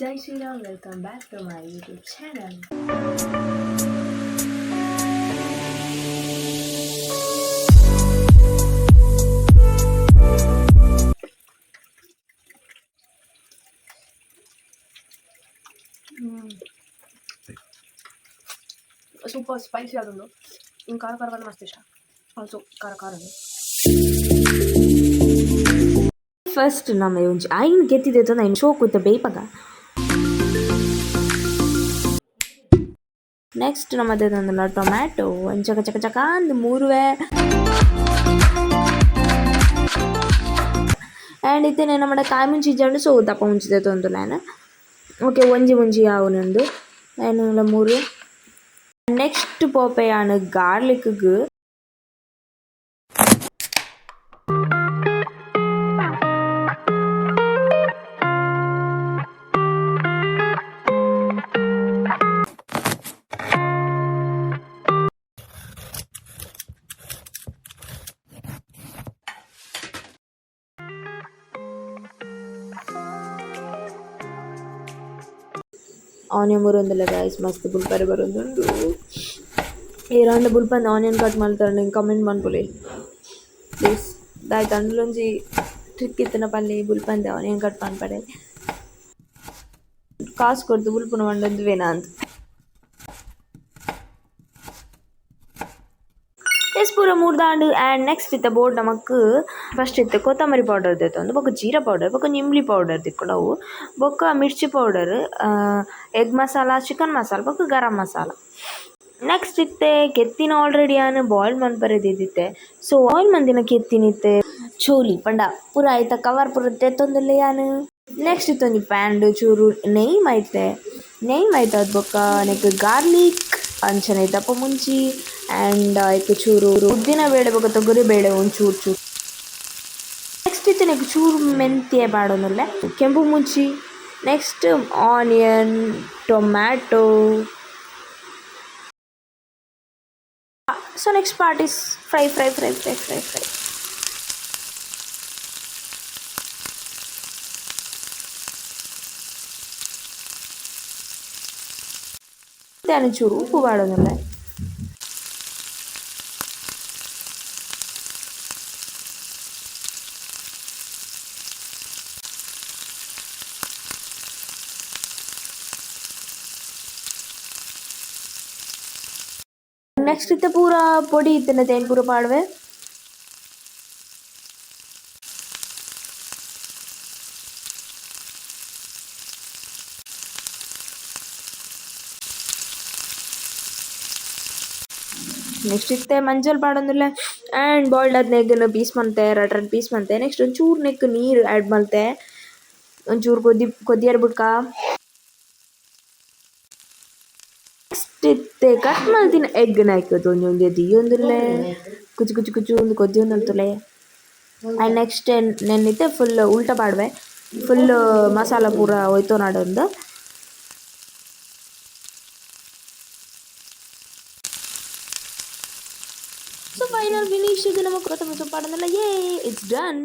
Jai Shri Ram, welcome back to my YouTube channel. Super spicy ಆದೊಂದು ಇನ್ನು ಖಾರ ಖಾರ ಬಂದು ಮಸ್ತ್ ಇಷ್ಟ ಆಲ್ಸೋ ಖಾರ ಖಾರ ಫಸ್ಟ್ ನಮ್ಮ ಒಂಜಿ ಆಯಿನ್ ಗೆತ್ತಿದೆ ತಂದು ಆಯ್ನ ಶೋಕ್ ಉತ್ತ ಬೇಯ್ಪಗ ನೆಕ್ಸ್ಟ್ ನಮ್ಮದೇ ತಂದಲ್ಲ ಟೊಮ್ಯಾಟೊ ಒಂದು ಚಕ ಚಕ ಚಕ ಅಂದು ಮೂರುವೆ ಆ್ಯಂಡ್ ಇತ್ತೇನೆ ನಮ್ಮ ಕಾಯಿ ಮುಂಚಿ ಜಂಡು ಸೊ ದಪ್ಪ ಮುಂಚಿದೆ ತಂದು ನಾನು ಓಕೆ ಒಂಜಿ ಮುಂಜಿ ಅವನೊಂದು ನಾನು ಮೂರು ನೆಕ್ಸ್ಟ್ ಪೋಪೆಯಾನು ಗಾರ್ಲಿಕ್ಗೆ ಆನಿಯನ್ ಬರೋಂದಿಲ್ಲ ಗೈಸ್ ಮಸ್ತ್ ಬುಲ್ಪರೆ ಬರೋದುಂಡು ಈ ರಾಂಡ ಬುಲ್ಪಂದು ಆನಿಯನ್ ಕಟ್ ಮಾಡ್ತಾರೆ ನಿಂಗೆ ಕಮೆಂಟ್ ಮಾಡ್ಕೊಳ್ಳಿ please ದಾಯ್ತು ಅಂಡ್ಲೊಂಜಿ trick ಇತ್ತನ Palli ಬುಲ್ಪಂದೆ onion cut ಮಾಡ್ಪಡೆ ಕಾಸು ಕೊಡ್ತು ಬುಲ್ಪುನ ಮಂಡೊಂದುವೇನ ಅಂತ ಎಸ್ ಪೂರ ಮೂರು ದಾಂಡು ಆ್ಯಂಡ್ ನೆಕ್ಸ್ಟ್ ಇತ್ತ ಬೋರ್ಡ್ ನಮಕ್ ಫಸ್ಟ್ ಇತ್ತು ಕೊತ್ತಂಬರಿ ಪೌಡರ್ ತೆತ್ತೊಂದು ಬೊಕ್ಕ ಜೀರಾ ಪೌಡರ್ ಬೊಕ್ಕ ನಿಂಬ್ಳಿ ಪೌಡರ್ ತಿಕ್ಕೊಳವು ಬೊಕ್ಕ ಮಿರ್ಚಿ powder egg masala chicken masala ಬೊಕ್ಕ ಗರಂ ಮಸಾಲ ನೆಕ್ಸ್ಟ್ ಇತ್ತೆ ಕೆತ್ತಿನ ಆಲ್ರೆಡಿ ನಾನು ಬಾಯ್ಲ್ ಮನ್ಪರೆದಿದ್ದಿತ್ತೆ ಸೊ ಆಯಿಲ್ ಮಂದಿನ ಕೆತ್ತಿನಿತ್ತೆ ಚೋಲಿ ಪಂಡ ಪೂರ ಆಯ್ತ ಕವರ್ ಪೂರ ತೆತ್ತೊಂದುಲ್ಲೆ ಯಾನು ನೆಕ್ಸ್ಟ್ ಇತ್ತೊಂದು ಪ್ಯಾಂಡು ಚೂರು ನೆಯ್ ಮೈತೆ ಅದು ಬೊಕ್ಕ ನೆಕ್ ಗಾರ್ಲಿಕ್ ಅಂಚನೆ ದಪ್ಪ ಮುಂಚಿ ಆ್ಯಂಡ್ ಐಕ್ ಚೂರು ಉದ್ದಿನ ಬೇಳೆ ಬೊಕ್ಕ ತೊಗರಿ ಬೇಳೆ ಒಂದು ಚೂರು ಚೂರು ನೆಕ್ಸ್ಟ್ ಇತ್ತು ನೆಕ್ ಚೂರು ಮೆಂತ್ಯ ಬಾಡೋನಲ್ಲೇ ಕೆಂಪು ಮುಂಚಿ next onion tomato so next part is fry ಚೂರು ಉಪ್ಪು ಬಾಡೋನಲ್ಲ ನೆಕ್ಸ್ಟ್ ಇತ್ತೆ ಪೂರ ಪೊಡಿ ಇತ್ತನ ತೇನ್ ಪೂರ ಪಾಡ್ವೆ ನೆಕ್ಸ್ಟ್ ಇತ್ತೆ ಮಂಜಲ್ ಪಾಡೊಂದುಲ್ಲೆ ಆ್ಯಂಡ್ ಬಾಯ್ಲ್ಡ್ ಆದ ನೆಗ್ಗನ್ನು ಪೀಸ್ ಮಂತೆ ಎರಡು ಪೀಸ್ ಮಂತೆ ನೆಕ್ಸ್ಟ್ ಒಂಚೂರು ನೆಕ್ ನೀರು ಆ್ಯಡ್ ಮಲ್ತೆ ಒಂಚೂರು ಕೊದ್ದಿಯರ್ ಬುಡ್ಕ ನೆಕ್ಸ್ಟ್ ಇತ್ತೆ ಕಟ್ ಮಲ್ತಿನ ಎಗ್ಗನ್ನ ಹಾಕೋದು ಒಂದೊಂದು ದಿಯೊಂದುಲ್ಲೆ ಕುಚು ಒಂದು ಕೊದ್ದಿಯೊಂದುಲ್ತುಲೆ ಆ್ಯಂಡ್ ನೆಕ್ಸ್ಟ್ ನೆನ್ನಿತ್ತೆ ಫುಲ್ ಉಲ್ಟ ಪಾಡ್ವೆ ಫುಲ್ ಮಸಾಲ ಪೂರ ಒಯ್ತೋ ನಾಡೊಂದು ಸೊ ಫೈನಲ್ ಫಿನಿಶ್ ಇದು ನಮಗೆ ಕೊತ್ತಂಬರಿ ಸೊಪ್ಪು ಪಾಡೋದಲ್ಲ ಇಟ್ಸ್ ಡನ್